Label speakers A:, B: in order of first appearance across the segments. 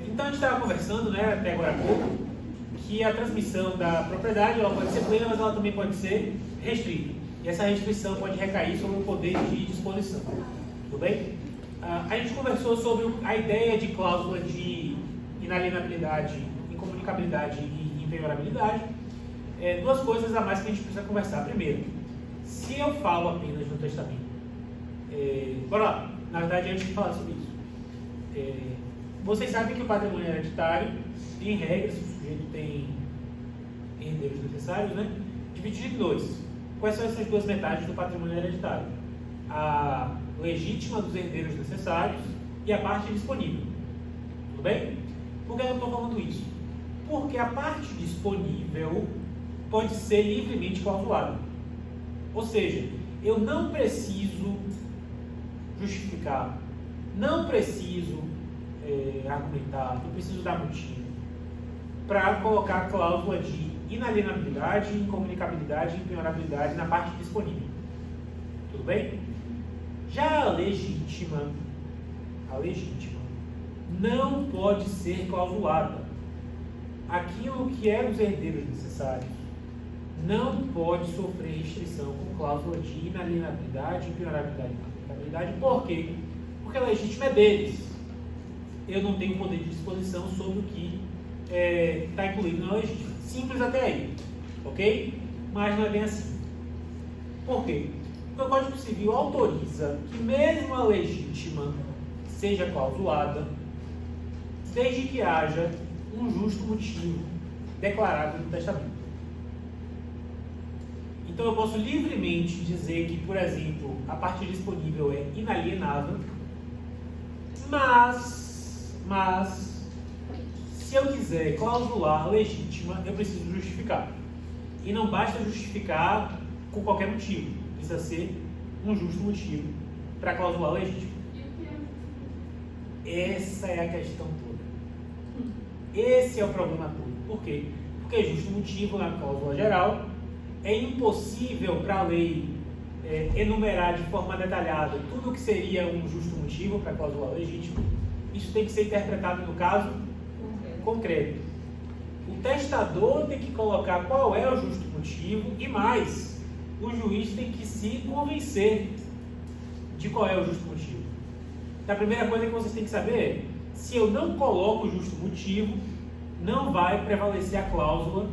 A: Então a gente estava conversando, né, até agora há pouco, que a transmissão da propriedade ela pode ser plena, mas ela também pode ser restrita. E essa restrição pode recair sobre o poder de disposição. Tudo bem? A gente conversou sobre a ideia de cláusula de inalienabilidade, incomunicabilidade e impenhorabilidade. Duas coisas a mais que a gente precisa conversar. Primeiro, se eu falo apenas no testamento, bora lá, na verdade antes de falar sobre isso, vocês sabem que o patrimônio hereditário tem regras, o sujeito tem herdeiros necessários, né? Dividido em dois. Quais são essas duas metades do patrimônio hereditário? A legítima dos herdeiros necessários e a parte disponível. Tudo bem? Por que eu estou falando isso? Porque a parte disponível pode ser livremente clausulada. Ou seja, eu não preciso justificar, não preciso argumentar, não preciso dar motivo para colocar a cláusula de inalienabilidade, incomunicabilidade e impenhorabilidade na parte disponível. Tudo bem? Já a legítima não pode ser clausulada. Aquilo que é dos herdeiros necessários não pode sofrer restrição com cláusula de inalienabilidade, impenhorabilidade e incomunicabilidade. Por quê? Porque a legítima é deles. Eu não tenho poder de disposição sobre o que está incluído na legítima. Simples até aí, ok? Mas não é bem assim. Por quê? Porque o Código Civil autoriza que mesmo a legítima seja clausulada, desde que haja um justo motivo declarado no testamento. Então eu posso livremente dizer que, por exemplo, a parte disponível é inalienável, mas se eu quiser clausular a legítima, eu preciso justificar. E não basta justificar com qualquer motivo. Precisa ser um justo motivo para clausular a legítima. Essa é a questão toda. Esse é o problema todo. Por quê? Porque justo motivo na cláusula geral é impossível para a lei enumerar de forma detalhada tudo o que seria um justo motivo para clausular a legítima. Isso tem que ser interpretado no caso concreto. O testador tem que colocar qual é o justo motivo e mais, o juiz tem que se convencer de qual é o justo motivo. Então, a primeira coisa que vocês têm que saber é, se eu não coloco o justo motivo, não vai prevalecer a cláusula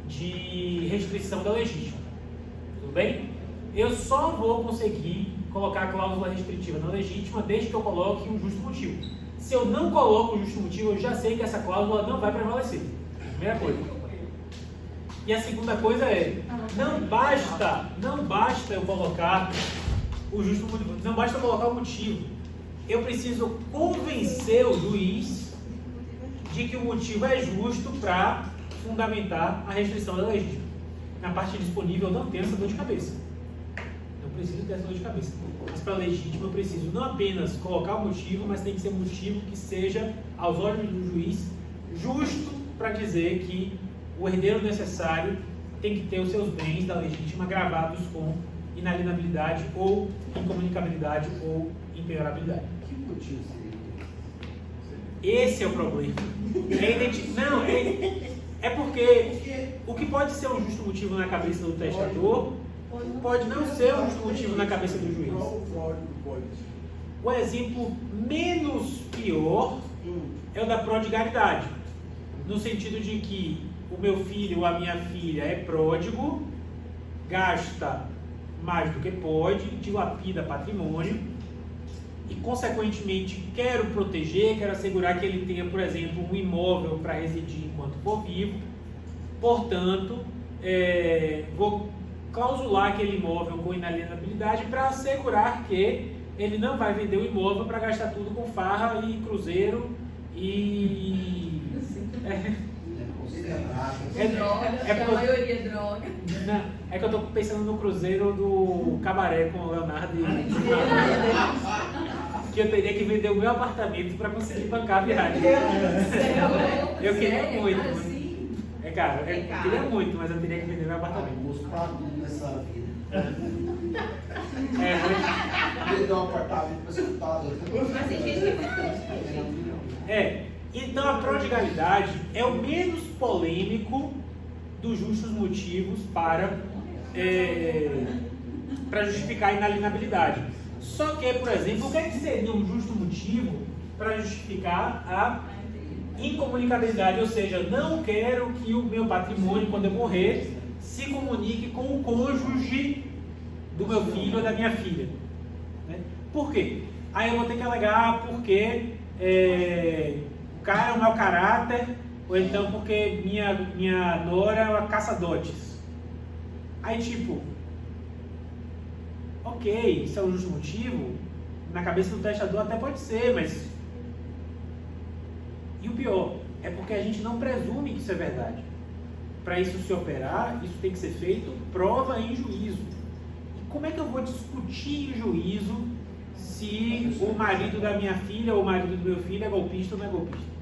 A: de restrição da legítima. Tudo bem? Eu só vou conseguir colocar a cláusula restritiva na legítima desde que eu coloque um justo motivo. Se eu não coloco o justo motivo, eu já sei que essa cláusula não vai prevalecer. Primeira coisa. E a segunda coisa é, não basta eu colocar o justo motivo, não basta eu colocar o motivo. Eu preciso convencer o juiz de que o motivo é justo para fundamentar a restrição da legítima. Na parte disponível eu não tenho essa dor de cabeça. Não preciso ter essa dor de cabeça. Mas para a legítima eu preciso não apenas colocar o motivo, mas tem que ser um motivo que seja, aos olhos do juiz, justo para dizer que o herdeiro necessário tem que ter os seus bens da legítima gravados com inalienabilidade ou incomunicabilidade ou impenhorabilidade.
B: Que motivo seria?
A: Esse é o problema. É porque o que pode ser um justo motivo na cabeça do testador pode não ser um justo motivo na cabeça do juiz. O exemplo menos pior é o da prodigalidade, no sentido de que o meu filho ou a minha filha é pródigo, gasta mais do que pode, dilapida patrimônio e, consequentemente, quero proteger, quero assegurar que ele tenha, por exemplo, um imóvel para residir enquanto for vivo. Portanto, vou clausular aquele imóvel com inalienabilidade para assegurar que ele não vai vender o imóvel para gastar tudo com farra e cruzeiro e...
C: a maioria é droga.
A: Não, é que eu estou pensando no cruzeiro do Cabaré com o Leonardo e... que eu teria que vender o meu apartamento para conseguir bancar a viagem. Eu queria muito. Cara, eu queria muito, mas eu teria que vender meu apartamento.
B: Mostrar tudo nessa vida.
D: Vender um apartamento para escutar.
C: Mas tem gente que
A: Então a prodigalidade é o menos polêmico dos justos motivos para justificar a inalienabilidade. Só que, por exemplo, o que seria um justo motivo para justificar a incomunicabilidade? Ou seja, não quero que o meu patrimônio, quando eu morrer, se comunique com o cônjuge do meu filho ou da minha filha. Né? Por quê? Aí eu vou ter que alegar porque o cara é um mau caráter, ou então porque minha nora é uma caça-dotes. Aí tipo, ok, isso é um justo motivo, na cabeça do testador até pode ser, mas... E o pior, é porque a gente não presume que isso é verdade. Para isso se operar, isso tem que ser feito prova em juízo. E como é que eu vou discutir em juízo se o marido da minha filha ou o marido do meu filho é golpista ou não é golpista?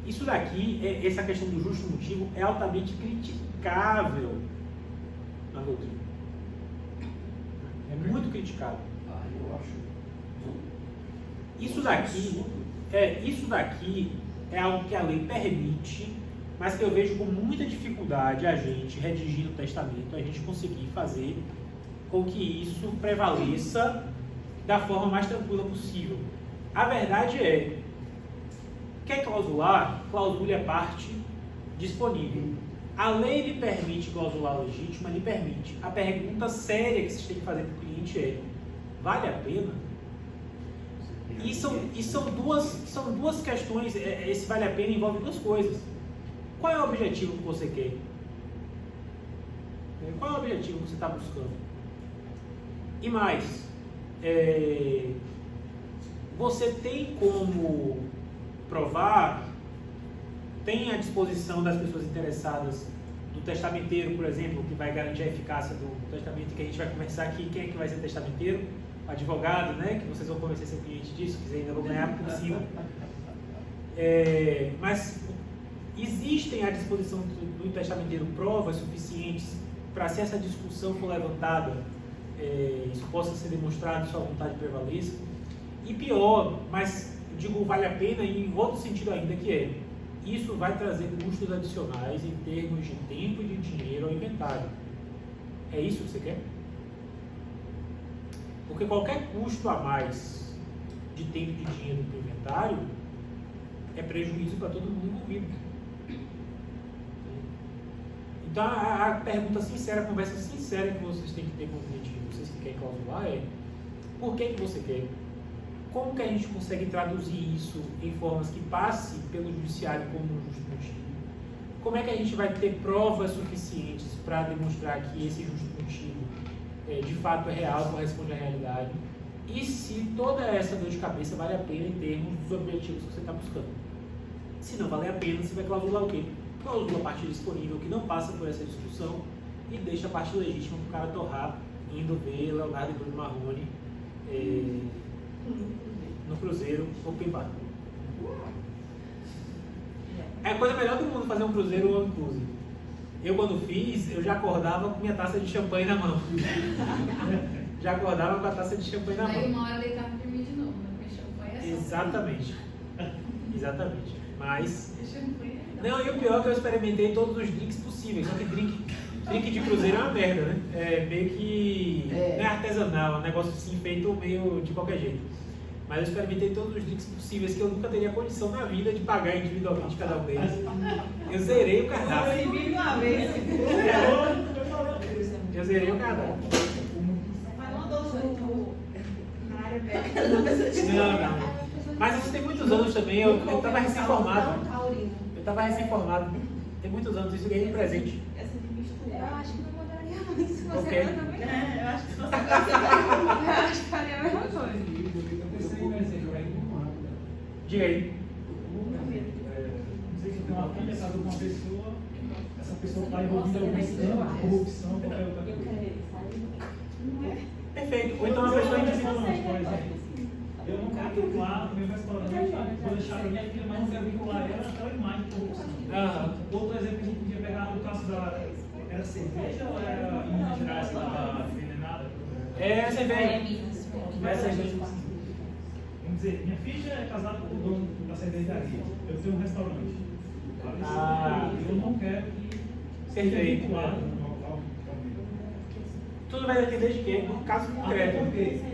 A: Isso daqui, essa questão do justo motivo, é altamente criticável na doutrina. É muito criticável.
B: Eu acho.
A: Isso daqui é algo que a lei permite, mas que eu vejo com muita dificuldade a gente, redigindo o testamento, a gente conseguir fazer com que isso prevaleça da forma mais tranquila possível. A verdade é, quer clausular? Clausule a parte disponível. A lei lhe permite clausular legítima, lhe permite. A pergunta séria que vocês têm que fazer para o cliente é, vale a pena? E são duas questões, esse vale a pena envolve duas coisas. Qual é o objetivo que você quer? Qual é o objetivo que você está buscando? E mais, você tem como provar, tem à disposição das pessoas interessadas do testamenteiro, por exemplo, que vai garantir a eficácia do testamento, que a gente vai conversar aqui, quem é que vai ser testamenteiro? Advogado, né? Que vocês vão convencer seu cliente disso, que ainda vão ganhar por cima. Mas existem à disposição do testamenteiro provas suficientes para, se essa discussão for levantada, isso possa ser demonstrado, sua vontade prevaleça. E pior, mas digo vale a pena em outro sentido ainda, que isso vai trazer custos adicionais em termos de tempo e de dinheiro ao inventário. É isso que você quer? Porque qualquer custo a mais de tempo e de dinheiro para o inventário é prejuízo para todo mundo envolvido. Então a pergunta sincera, a conversa sincera que vocês têm que ter com o cliente, vocês que querem clausular, é por que você quer? Como que a gente consegue traduzir isso em formas que passe pelo judiciário como um justo motivo? Como é que a gente vai ter provas suficientes para demonstrar que esse justo motivo de fato é real, corresponde à realidade? E se toda essa dor de cabeça vale a pena em termos dos objetivos que você está buscando? Se não vale a pena, você vai clausular o quê? Clausula a parte disponível que não passa por essa discussão e deixa a parte legítima para o cara torrar indo ver Leonardo e Bruno Marrone no cruzeiro open bar. É a coisa melhor do mundo fazer um cruzeiro ou inclusive. Eu quando fiz, eu já acordava com minha taça de champanhe na mão. Já acordava com a taça de champanhe na mão.
C: Aí uma hora deitava pra mim de novo, né? Porque champanhe é só.
A: Exatamente. Exatamente. Mas...
C: champanhe
A: não, e o pior é que eu experimentei todos os drinks possíveis. Só que drink de cruzeiro é uma merda, né? É meio que... não é artesanal, é um negócio assim feito meio de qualquer jeito. Mas eu experimentei todos os drinks possíveis que eu nunca teria condição na vida de pagar individualmente cada um deles. Eu zerei o cardápio. Eu zerei o cardápio. Não. Mas isso tem muitos anos também. Eu estava recém-formado. Tem muitos anos isso, ganhei de presente.
D: Eu acho que não mudaria muito se você
A: Ok.
D: também.
C: Eu acho que se você
D: Eu acho que faria a mesma coisa.
A: Diga aí.
E: Não sei se tem uma filha, casou com uma pessoa, essa pessoa está envolvida em algum escândalo, corrupção, qualquer outra coisa.
A: Perfeito. Ou então uma pessoa individual.
E: Por exemplo, eu não quero vincular o meu restaurante, vou deixar para minha filha, mas não quero vincular ela àquela imagem de corrupção. Outro exemplo que a gente podia pegar no caso da... Era cerveja ou era, em Minas Gerais, estava envenenada?
A: É cerveja.
E: É cerveja. Vamos dizer, minha filha é casada com o dono da cervejaria, eu tenho um restaurante. Eu não quero que seja
A: Perfeito.
E: vinculado ao
A: Tudo vai depender de quê? No caso
E: até
A: concreto.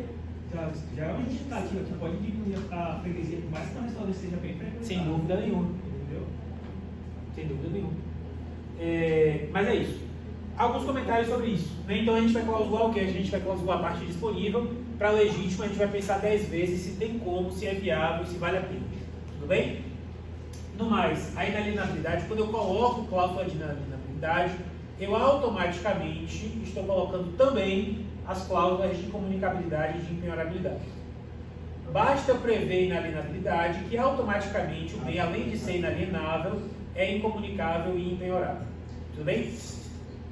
E: porque já é uma iniciativa que pode diminuir a freguesia, por mais que o restaurante seja bem frequentado.
A: Sem dúvida nenhuma.
E: Entendeu?
A: Sem dúvida nenhuma. Mas é isso. Alguns comentários sobre isso. Né? Então a gente vai clausular o quê? A gente vai clausular a parte disponível. Para legítimo a gente vai pensar 10 vezes se tem como, se é viável, se vale a pena. Tudo bem? No mais, a inalienabilidade, quando eu coloco cláusula de inalienabilidade, eu automaticamente estou colocando também as cláusulas de comunicabilidade e de empenhorabilidade. Basta prever inalienabilidade que automaticamente o bem, além de ser inalienável, é incomunicável e empenhorável. Tudo bem?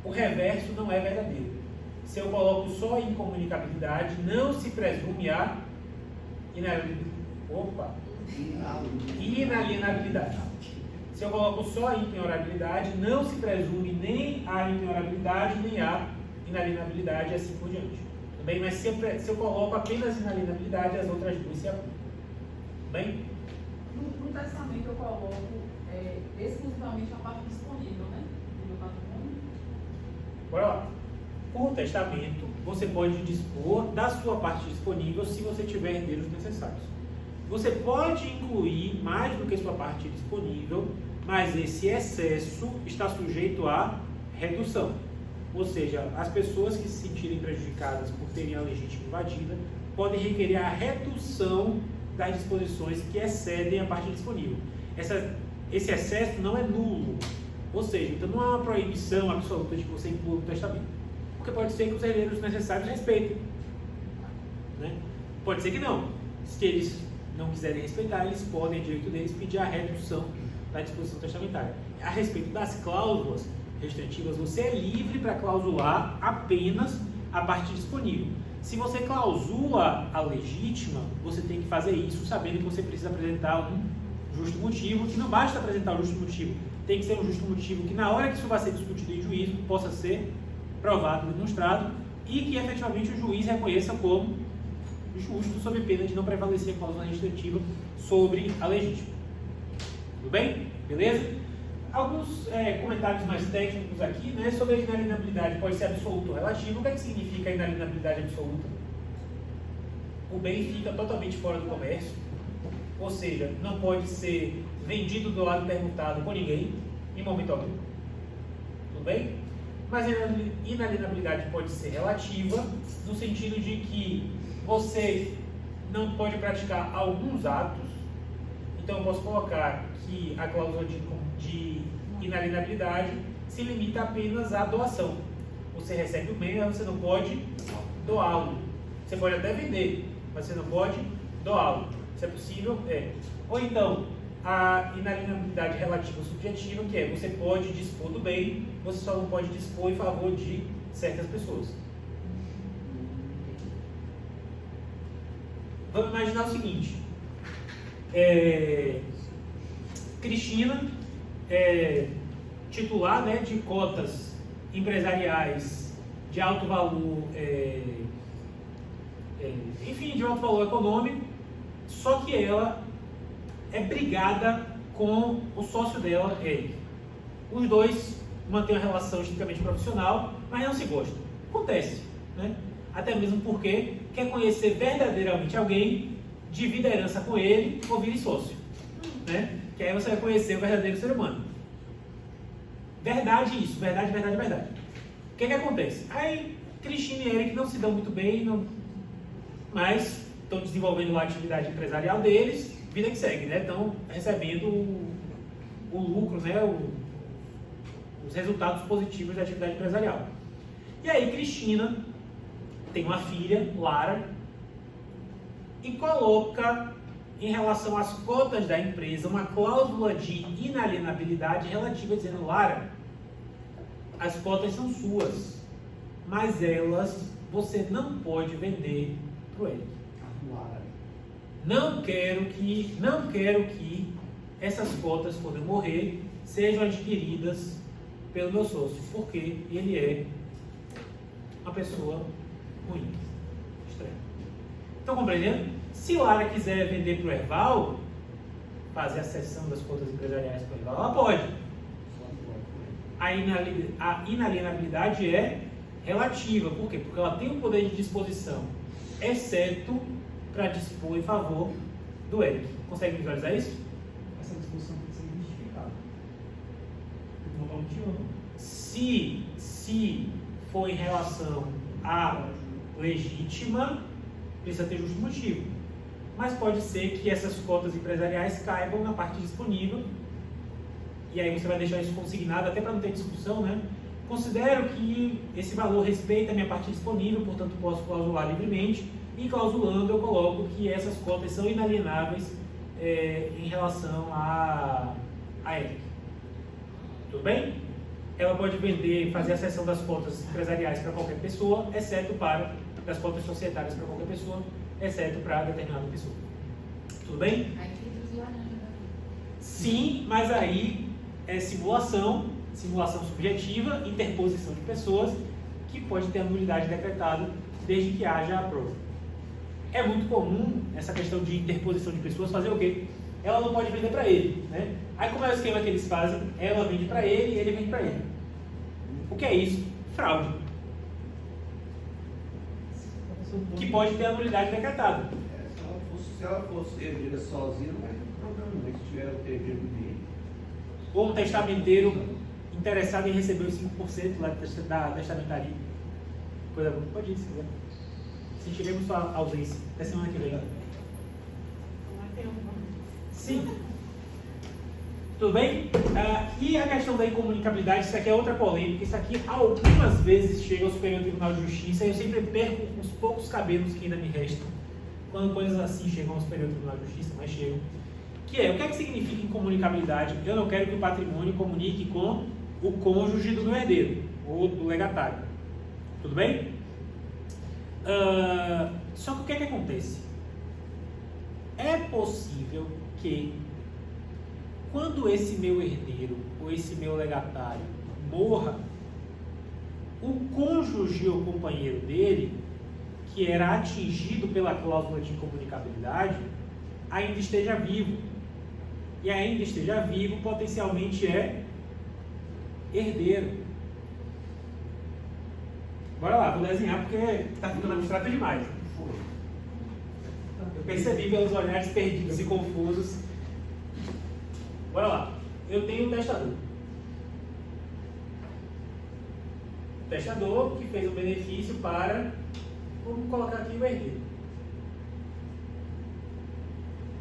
A: O reverso não é verdadeiro. Se eu coloco só a incomunicabilidade, não se presume a inalienabilidade. Se eu coloco só a empenhorabilidade, não se presume nem a empenhorabilidade, nem a inalienabilidade e assim por diante. Tudo bem? Mas se eu coloco apenas inalienabilidade, as outras duas se aplicam. Tudo bem?
F: No testamento eu coloco exclusivamente a parte disponível, né? Do meu patrimônio.
A: Bora lá. Com o testamento, você pode dispor da sua parte disponível se você tiver herdeiros necessários. Você pode incluir mais do que sua parte disponível, mas esse excesso está sujeito à redução. Ou seja, as pessoas que se sentirem prejudicadas por terem a legítima invadida podem requerer a redução das disposições que excedem a parte disponível. Esse excesso não é nulo. Ou seja, então não há uma proibição absoluta de que você inclua no testamento. Porque pode ser que os herdeiros necessários respeitem. Né? Pode ser que não. Se eles não quiserem respeitar, eles podem, direito deles, pedir a redução da disposição testamentária. A respeito das cláusulas restritivas, você é livre para clausular apenas a parte disponível. Se você clausula a legítima, você tem que fazer isso sabendo que você precisa apresentar um justo motivo, que não basta apresentar um justo motivo, tem que ser um justo motivo que na hora que isso vai ser discutido em juízo, possa ser provado, demonstrado, e que efetivamente o juiz reconheça como justo, sob pena de não prevalecer a cláusula restritiva sobre a legítima. Tudo bem? Beleza? Alguns comentários mais técnicos aqui, né, sobre a inalienabilidade. Pode ser absoluta ou relativa. O que é que significa a inalienabilidade absoluta? O bem fica totalmente fora do comércio, ou seja, não pode ser vendido do lado permutado por ninguém, em momento algum. Tudo bem? Mas a inalienabilidade pode ser relativa, no sentido de que você não pode praticar alguns atos. Então eu posso colocar que a cláusula de inalienabilidade se limita apenas à doação. Você recebe o bem, mas você não pode doá-lo. Você pode até vender, mas você não pode doá-lo. Isso é possível? É. Ou então, a inalienabilidade relativa subjetiva, que é você pode dispor do bem, você só não pode dispor em favor de certas pessoas. Vamos imaginar o seguinte. Cristina titular, né, de cotas empresariais de alto valor, enfim, de alto valor econômico, só que ela é brigada com o sócio dela, Eric. Os dois mantêm uma relação estritamente profissional, mas não se gostam. Acontece, né? Até mesmo porque quer conhecer verdadeiramente alguém, divida a herança com ele ou vire sócio, né? Que aí você vai conhecer o verdadeiro ser humano. Verdade isso, verdade, verdade, verdade. O que acontece? Aí Cristina e Eric não se dão muito bem, mas estão desenvolvendo lá a atividade empresarial deles, vida que segue, né? Estão recebendo o lucro, né? Os resultados positivos da atividade empresarial. E aí Cristina tem uma filha, Lara, e coloca em relação às cotas da empresa uma cláusula de inalienabilidade relativa, dizendo: Lara, as cotas são suas, mas elas você não pode vender para o Eric. Não quero que essas cotas, quando eu morrer, sejam adquiridas pelo meu sócio, porque ele é uma pessoa ruim, estranha. Estão compreendendo? Se Lara quiser vender para o Erval, fazer a cessão das cotas empresariais para o Erval, ela pode. A inalienabilidade é relativa. Por quê? Porque ela tem um poder de disposição, exceto para dispor em favor do Eric. Consegue visualizar isso?
E: Essa discussão tem que ser justificada. Tem que montar um motivo.
A: Se for em relação à legítima, precisa ter justo motivo. Mas pode ser que essas cotas empresariais caibam na parte disponível, e aí você vai deixar isso consignado, até para não ter discussão, né? Considero que esse valor respeita a minha parte disponível, portanto posso clausular livremente, e clausulando eu coloco que essas cotas são inalienáveis em relação a Eric. Tudo bem? Ela pode vender, fazer a cessão das cotas empresariais para qualquer pessoa, exceto para das cotas societárias para qualquer pessoa, exceto para determinada pessoa. Tudo bem?
C: Aí tem os laranjas da vida.
A: Sim, mas aí é simulação subjetiva, interposição de pessoas, que pode ter a nulidade decretada desde que haja a prova. É muito comum essa questão de interposição de pessoas fazer o quê? Ela não pode vender para ele, né? Aí como é o esquema que eles fazem? Ela vende para ele e ele vende para ele. O que é isso? Fraude. Que pode ter a nulidade decretada.
B: Se ela fosse herdada sozinha, não vai ter problema, mas se tiver o herdeiro dele.
A: Ou um testamenteiro interessado em receber os 5% lá da testamentaria. Coisa boa. Pode ir, se quiser. Sentiremos sua ausência até semana que vem. Sim. Tudo bem? E a questão da incomunicabilidade, isso aqui é outra polêmica. Isso aqui algumas vezes chega ao Superior Tribunal de Justiça e eu sempre perco os poucos cabelos que ainda me restam quando coisas assim chegam ao Superior Tribunal de Justiça, mas chegam. Que é, o que é que significa incomunicabilidade? Eu não quero que o patrimônio comunique com o cônjuge do meu herdeiro ou do legatário. Tudo bem? Só que o que é que acontece? É possível que quando esse meu herdeiro ou esse meu legatário morra, o cônjuge ou companheiro dele, que era atingido pela cláusula de incomunicabilidade, ainda esteja vivo. E ainda esteja vivo, potencialmente é herdeiro. Bora lá, vou desenhar porque está ficando abstrato demais. Eu percebi pelos olhares perdidos e confusos. Bora lá. Eu tenho um testador. Testador que fez um benefício para, vamos colocar aqui o herdeiro.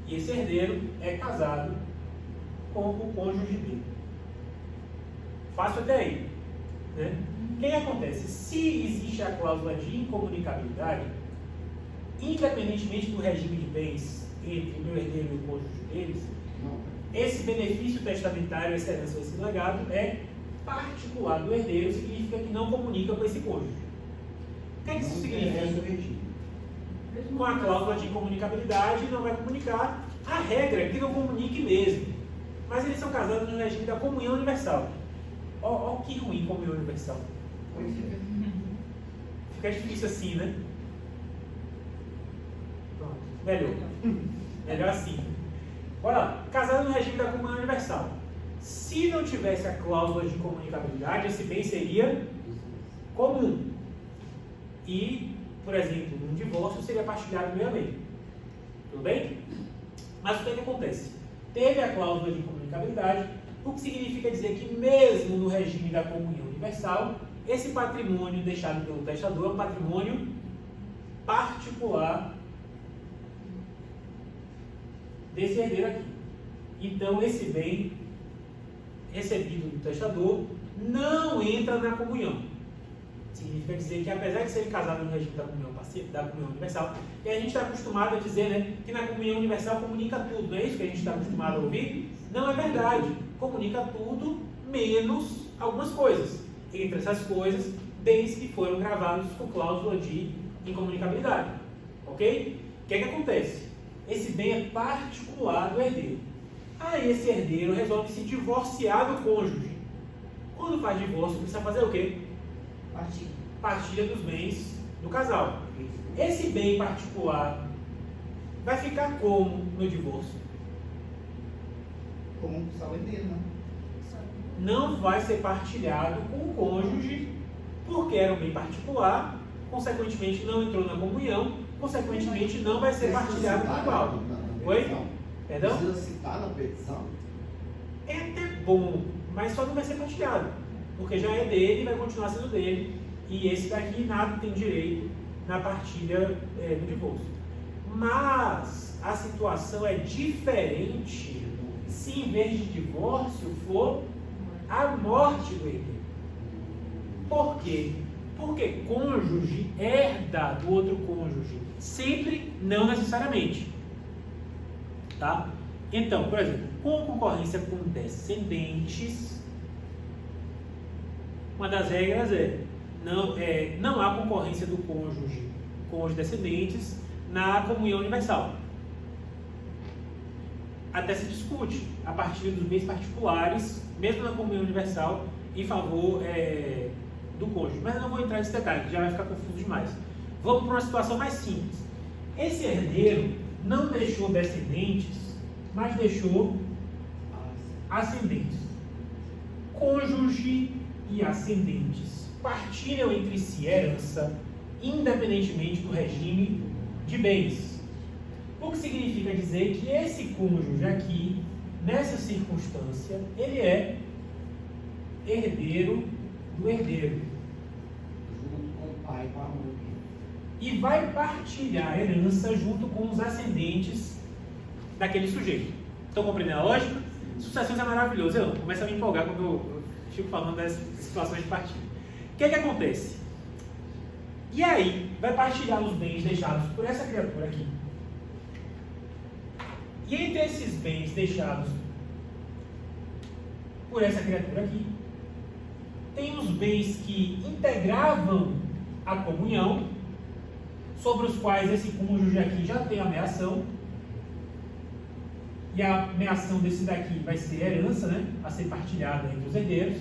A: E esse herdeiro é casado com o cônjuge dele. Fácil até aí, né? O que acontece? Se existe a cláusula de incomunicabilidade, independentemente do regime de bens entre o meu herdeiro e o cônjuge deles, esse benefício testamentário, essa herança, esse legado é particular do herdeiro, significa que não comunica com esse cônjuge. O que isso significa? Com a cláusula de incomunicabilidade não vai comunicar. A regra é que não comunique mesmo. Mas eles são casados no regime da comunhão universal. Ó que ruim comunhão universal. Fica difícil assim, né? Pronto. Melhor. Melhor assim. Olha lá. Casado no regime da comunhão universal. Se não tivesse a cláusula de comunicabilidade, esse bem seria comum. E, por exemplo, um divórcio seria partilhado meio a meio. Tudo bem? Mas o que acontece? Teve a cláusula de comunicabilidade, o que significa dizer que mesmo no regime da comunhão universal, esse patrimônio deixado pelo testador é um patrimônio particular desse herdeiro aqui. Então, esse bem recebido do testador não entra na comunhão. Significa dizer que, apesar de ser casado no regime da comunhão universal, e a gente está acostumado a dizer, né, que na comunhão universal comunica tudo, não é isso que a gente está acostumado a ouvir? Não é verdade. Comunica tudo, menos algumas coisas. Entre essas coisas, bens que foram gravados com cláusula de incomunicabilidade. Ok? O que é que acontece? Esse bem é particular do herdeiro. Aí esse herdeiro resolve se divorciar do cônjuge. Quando faz divórcio, precisa fazer o quê? Partilha dos bens do casal. Esse bem particular vai ficar como no divórcio?
G: Como só o herdeiro, né?
A: Não vai ser partilhado com o cônjuge, porque era um bem particular, consequentemente não entrou na comunhão, consequentemente não vai ser partilhado com igual. Oi? Perdão?
B: Precisa citar na petição?
A: É até bom, mas só não vai ser partilhado, porque já é dele e vai continuar sendo dele, e esse daqui nada tem direito na partilha do divórcio. Mas a situação é diferente se em vez de divórcio for a morte do herdeiro. Por quê? Porque cônjuge herda do outro cônjuge. Sempre, não necessariamente. Tá? Então, por exemplo, com concorrência com descendentes, uma das regras não há concorrência do cônjuge com os descendentes na comunhão universal. Até se discute a partir dos bens particulares, mesmo na comunhão universal, em favor do cônjuge. Mas eu não vou entrar nesse detalhe, que já vai ficar confuso demais. Vamos para uma situação mais simples. Esse herdeiro não deixou descendentes, mas deixou ascendentes. Cônjuge e ascendentes partilham entre si herança, independentemente do regime de bens. O que significa dizer que esse cônjuge aqui, nessa circunstância, ele é herdeiro do herdeiro.
B: Junto com o pai e com a mãe.
A: E vai partilhar a herança junto com os ascendentes daquele sujeito. Estão compreendendo a lógica? Sucessões é maravilhoso. Eu começo a me empolgar quando eu fico falando das situações de partilha. O que é que acontece? E aí, vai partilhar os bens deixados por essa criatura aqui. E entre esses bens deixados por essa criatura aqui, tem os bens que integravam a comunhão, sobre os quais esse cônjuge aqui já tem ameação, e a ameação desse daqui vai ser herança, né, a ser partilhada entre os herdeiros,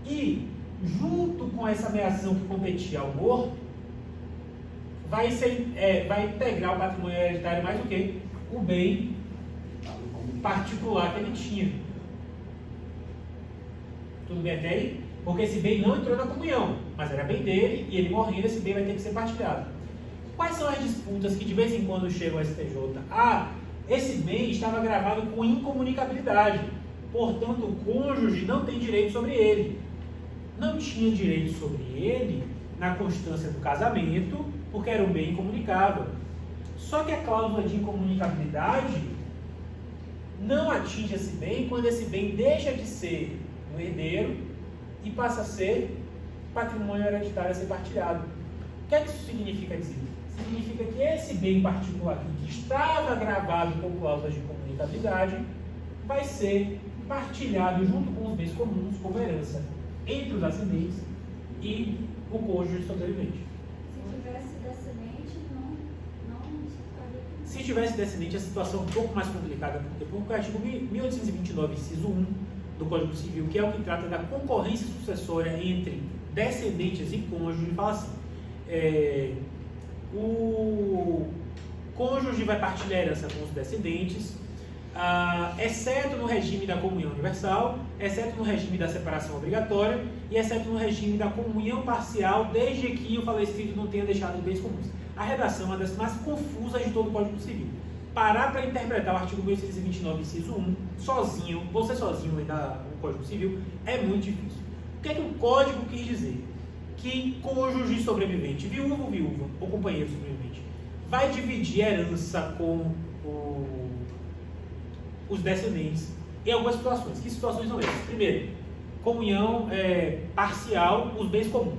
A: e junto com essa ameação que competia ao morto, vai integrar o patrimônio hereditário mais o quê? O bem particular que ele tinha. Tudo bem até aí? Porque esse bem não entrou na comunhão, mas era bem dele, e ele morrendo, esse bem vai ter que ser partilhado. Quais são as disputas que de vez em quando chegam ao STJ? Esse bem estava gravado com incomunicabilidade, portanto o cônjuge não tem direito sobre ele. Não tinha direito sobre ele na constância do casamento, porque era um bem incomunicável. Só que a cláusula de incomunicabilidade não atinge esse bem quando esse bem deixa de ser do herdeiro e passa a ser patrimônio hereditário a ser partilhado. O que é que isso significa dizer? Significa que esse bem particular aqui, que estava gravado com cláusulas de incomunicabilidade, vai ser partilhado junto com os bens comuns como herança entre os ascendentes e o cônjuge sobrevivente.
D: Se tivesse descendente, não faria.
A: Se tivesse descendente, a situação é um pouco mais complicada, porque o artigo 1829, inciso 1 do Código Civil, que é o que trata da concorrência sucessória entre descendentes e cônjuge, fala assim: o cônjuge vai partilhar a herança com os descendentes, exceto no regime da comunhão universal, exceto no regime da separação obrigatória e exceto no regime da comunhão parcial, desde que o falecido não tenha deixado bens comuns. A redação é uma das mais confusas de todo o Código Civil. Parar para interpretar o artigo 1829, inciso 1, sozinho, você sozinho ainda no Código Civil, é muito difícil. O que é que o Código quis dizer? Que cônjuge sobrevivente, viúvo ou companheiro sobrevivente, vai dividir a herança com os descendentes em algumas situações. Que situações são essas? Primeiro, comunhão parcial, os bens comuns,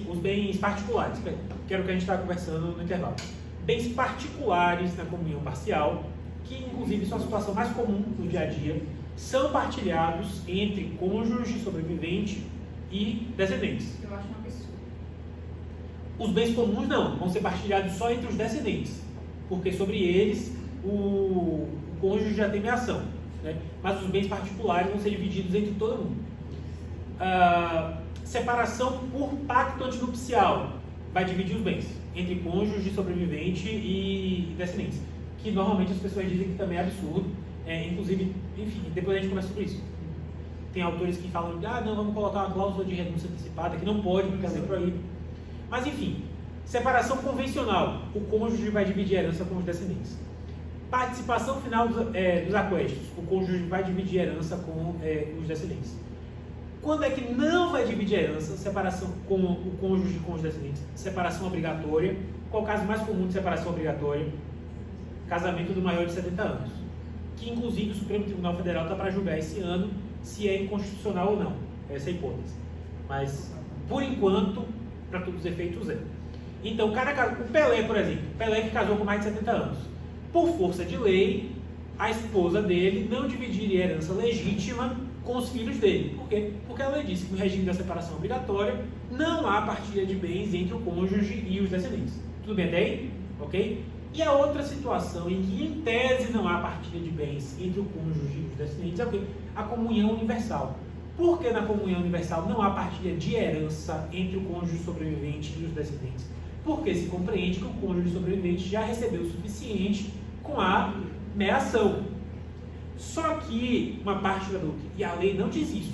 A: os bens particulares, que era o que a gente estava conversando no intervalo. Bens particulares na comunhão parcial, que inclusive são a situação mais comum no dia a dia, são partilhados entre cônjuge sobrevivente e descendentes.
C: Eu acho uma absurdo.
A: Os bens comuns não, vão ser partilhados só entre os descendentes, porque sobre eles o cônjuge já tem meação, né? Mas os bens particulares vão ser divididos entre todo mundo. Separação por pacto antinupcial vai dividir os bens entre cônjuge, sobrevivente e descendentes, que normalmente as pessoas dizem que também é absurdo, inclusive, enfim, depois a gente conversa sobre isso. Tem autores que falam, não, vamos colocar uma cláusula de renúncia antecipada, que não pode, porque a lei proíbe. Mas enfim, separação convencional, o cônjuge vai dividir a herança com os descendentes. Participação final dos aquestos, o cônjuge vai dividir a herança com os descendentes. Quando é que não vai dividir a herança? Separação com o cônjuge com os descendentes. Separação obrigatória. Qual o caso mais comum de separação obrigatória? Casamento do maior de 70 anos. Que inclusive o Supremo Tribunal Federal está para julgar esse ano se é inconstitucional ou não. Essa é a hipótese. Mas, por enquanto, para todos os efeitos é. Então, o Pelé, por exemplo, Pelé que casou com mais de 70 anos. Por força de lei, a esposa dele não dividiria a herança legítima com os filhos dele. Por quê? Porque a lei disse que no regime da separação obrigatória não há partilha de bens entre o cônjuge e os descendentes. Tudo bem até aí? Ok? E a outra situação em que, em tese, não há partilha de bens entre o cônjuge e os descendentes é o quê? A comunhão universal. Por que na comunhão universal não há partilha de herança entre o cônjuge sobrevivente e os descendentes? Porque se compreende que o cônjuge sobrevivente já recebeu o suficiente com a meação. Só que uma parte da doutrina, e a lei não diz isso,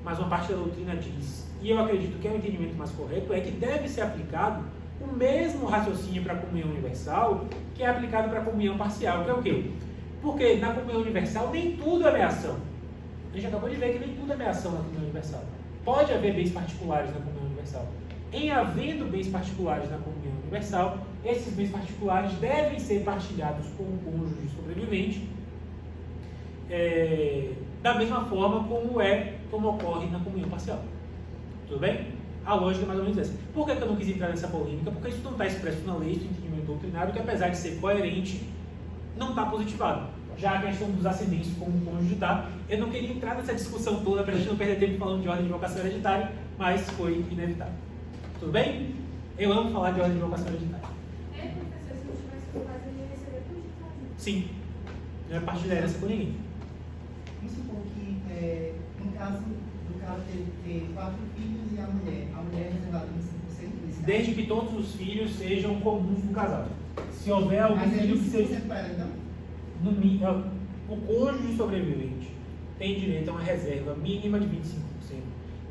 A: mas uma parte da doutrina diz, e eu acredito que é o entendimento mais correto, é que deve ser aplicado o mesmo raciocínio para a comunhão universal que é aplicado para a comunhão parcial, que é o quê? Porque na comunhão universal nem tudo é meação. A gente acabou de ver que nem tudo é meação na comunhão universal. Pode haver bens particulares na comunhão universal. Em havendo bens particulares na comunhão universal, esses bens particulares devem ser partilhados com o cônjuge sobrevivente, da mesma forma como ocorre na comunhão parcial. Tudo bem? A lógica é mais ou menos essa. Por que eu não quis entrar nessa polêmica? Porque isso não está expresso na lei, isso é um entendimento doutrinário, que apesar de ser coerente, não está positivado. Já a questão dos ascendentes como o cônjuge está, eu não queria entrar nessa discussão toda para a gente não perder tempo falando de ordem de vocação hereditária, mas foi inevitável. Tudo bem? Eu amo falar de ordem de vocação hereditária.
D: Professor, se não tivesse com base, ele ia receber tudo de casa.
A: Sim. Não é partilha da herança com ninguém.
G: Vamos supor que, no caso do cara ter 4 filhos e a mulher é reservada em 5% desse caso?
A: Desde que todos os filhos sejam comuns do casal. Se houver algum
G: Mas
A: filho
G: é
A: que seja...
G: 5% para ela, então?
A: O cônjuge sobrevivente tem direito a uma reserva mínima de 25%,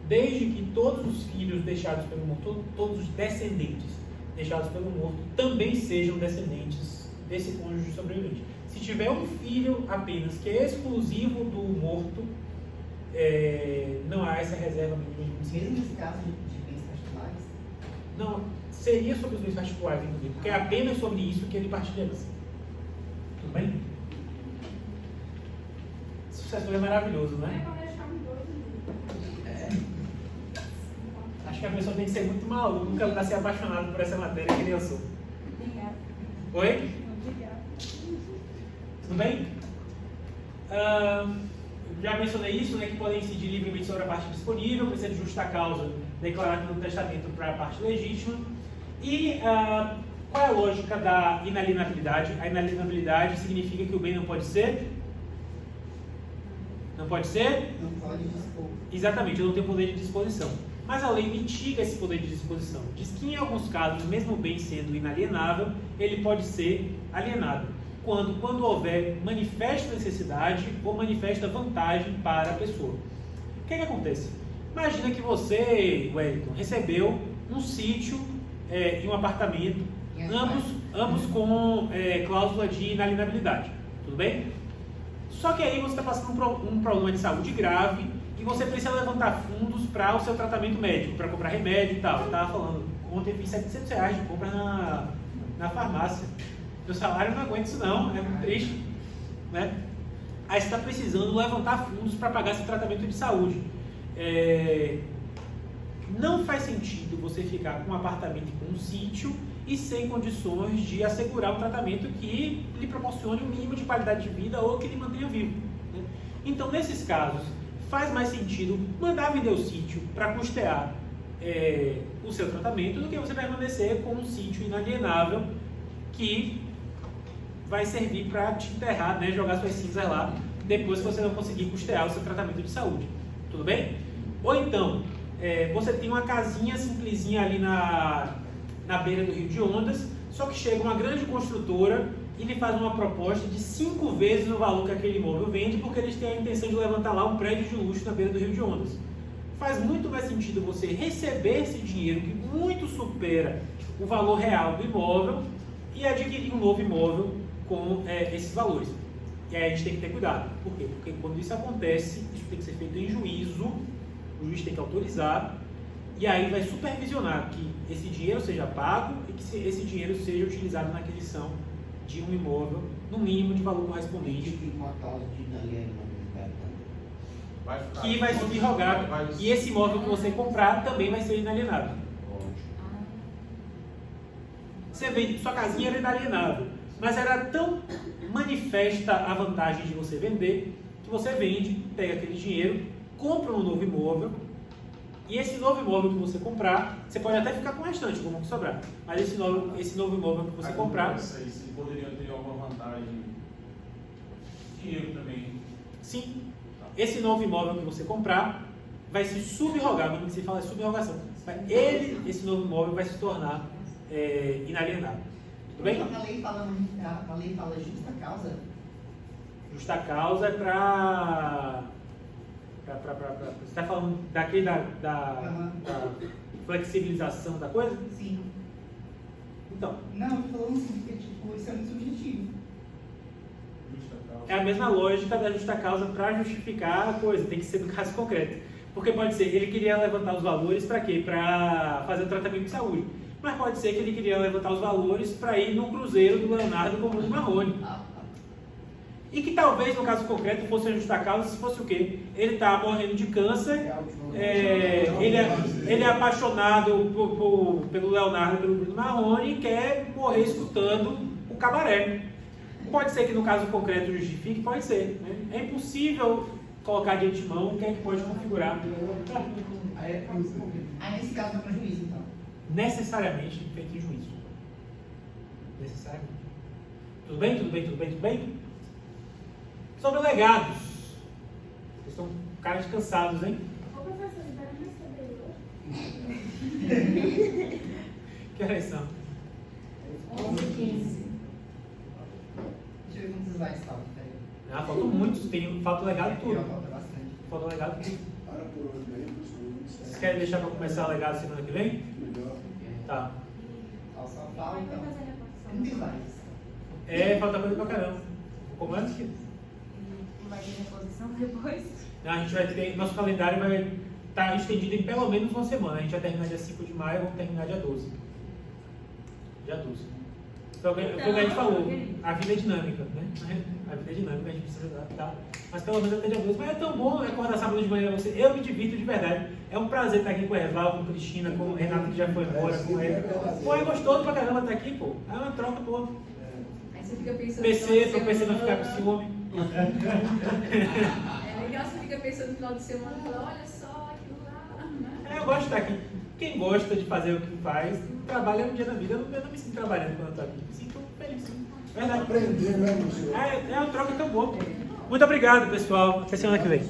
A: desde que todos os filhos deixados pelo morto, todos os descendentes deixados pelo morto, também sejam descendentes desse cônjuge sobrevivente. Se tiver um filho apenas que é exclusivo do morto, não há essa reserva mínima de 25%.
G: Mesmo nesse caso de bens particulares?
A: Não, seria sobre os bens particulares, inclusive, porque é apenas sobre isso que ele partilha. Tudo bem? Sucessor é maravilhoso, não é? Acho que a pessoa tem que ser muito maluca para ser apaixonado por essa matéria que nem eu sou.
D: Obrigada.
A: Oi?
D: Obrigada.
A: Tudo bem? Já mencionei isso, né, que podem incidir livremente sobre a parte disponível, precisa de justa causa declarada no testamento para a parte legítima. E qual é a lógica da inalienabilidade? A inalienabilidade significa que o bem não pode ser? Não pode ser?
G: Não pode dispor.
A: Exatamente, eu não tenho poder de disposição. Mas a lei mitiga esse poder de disposição. Diz que em alguns casos, mesmo o bem sendo inalienável, ele pode ser alienado. Quando houver manifesta necessidade ou manifesta vantagem para a pessoa. O que acontece? Imagina que você, Wellington, recebeu um sítio e um apartamento, ambos com cláusula de inalienabilidade. Tudo bem? Só que aí você está passando por um problema de saúde grave e você precisa levantar fundos para o seu tratamento médico, para comprar remédio e tal. Eu estava falando, ontem eu fiz R$700 de compra na farmácia. Meu salário não aguenta isso não, é muito triste. Né? Aí você está precisando levantar fundos para pagar esse tratamento de saúde. Não faz sentido você ficar com um apartamento e com um sítio e sem condições de assegurar um tratamento que lhe proporcione um mínimo de qualidade de vida ou que lhe mantenha vivo. Né? Então, nesses casos, faz mais sentido mandar vender o sítio para custear o seu tratamento do que você permanecer com um sítio inalienável que vai servir para te enterrar, né, jogar suas cinzas lá depois que você não conseguir custear o seu tratamento de saúde. Tudo bem? Ou então, você tem uma casinha simplesinha ali na beira do Rio de Ondas, só que chega uma grande construtora e lhe faz uma proposta de 5 vezes o valor que aquele imóvel vende, porque eles têm a intenção de levantar lá um prédio de luxo na beira do Rio de Ondas. Faz muito mais sentido você receber esse dinheiro, que muito supera o valor real do imóvel, e adquirir um novo imóvel com esses valores. E aí a gente tem que ter cuidado. Por quê? Porque quando isso acontece, isso tem que ser feito em juízo, o juiz tem que autorizar, e aí vai supervisionar que esse dinheiro seja pago e que esse dinheiro seja utilizado na aquisição de um imóvel, no mínimo de valor correspondente,
H: Uma causa de inalienabilidade também.
A: que vai subrogar, e esse imóvel que você comprar também vai ser inalienável. Você vende, sua casinha era inalienável, mas era tão manifesta a vantagem de você vender, que você vende, pega aquele dinheiro, compra um novo imóvel, e esse novo imóvel que você comprar, você pode até ficar com o restante, como que sobrar, mas esse novo imóvel que você comprar...
I: Se poderiam ter alguma vantagem, dinheiro também.
A: Sim, esse novo imóvel que você comprar vai se subrogar, quando se fala de subrogação, esse novo imóvel vai se tornar inalienável. Tudo bem?
G: A lei fala justa causa?
A: Justa causa é para... Você está falando daquele da flexibilização da coisa?
G: Sim.
A: Então,
G: Não, eu tô falando assim, porque tipo, isso é muito subjetivo.
A: é a mesma lógica da justa causa para justificar a coisa, tem que ser no caso concreto. Porque pode ser, ele queria levantar os valores para quê? Para fazer o tratamento de saúde. Mas pode ser que ele queria levantar os valores para ir no cruzeiro do Leonardo com o Bruno Marrone. E que talvez, no caso concreto, fosse a justa causa se fosse o quê? Ele está morrendo de câncer, ele é apaixonado pelo Leonardo, pelo Bruno Marrone e quer morrer escutando o cabaré. Pode ser que no caso concreto justifique, pode ser. Né? É impossível colocar de antemão o que é que pode configurar.
G: Aí nesse caso vai para juízo, então.
A: Necessariamente feito em juízo. Necessariamente. Tudo bem? Tudo bem? Tudo bem? Tudo bem? Sobre legados. Vocês estão caras cansados, hein?
D: Ô, professor, vai receber hoje?
A: Que horas são?
C: 11h15.
G: Deixa eu ver quantos slides faltam.
A: Ah, faltam muitos. Falta legado tudo.
G: Falta bastante.
A: Falta legado tudo.
H: Para por hoje mesmo, professor.
A: Vocês querem deixar para começar o legado semana que vem?
H: Melhor.
A: Tá.
G: Só fala, então.
D: Vai fazer a
G: Não tem
D: reposição.
G: slides.
A: Falta coisa pra caramba. Como é?
C: Vai ter reposição depois?
A: A gente vai ter, nosso calendário vai estar estendido em pelo menos uma semana. A gente vai terminar dia 5 de maio, vamos terminar dia 12. Dia 12. Então, foi o que a gente falou, a vida é dinâmica, né? A vida é dinâmica, a gente precisa adaptar. Mas pelo menos até dia 12. Mas é tão bom acordar sábado de manhã você. Eu me divirto de verdade. É um prazer estar aqui com o Erval, com a Cristina, com o Renato que já foi embora, com ele. Pô, é gostoso pra caramba estar aqui, pô. É uma troca boa.
C: Aí você fica pensando.
A: PC, tô pensando em ficar com ciúme.
C: É legal, você fica pensando no final de semana e fala, olha só aquilo lá, né?
A: Eu gosto de estar aqui. Quem gosta de fazer o que faz, trabalha um dia na vida. Eu não me sinto trabalhando quando eu estou aqui. Me sinto feliz. Verdade.
H: Aprender, né, professor?
A: É uma troca tão boa. Muito obrigado, pessoal. Até semana que vem.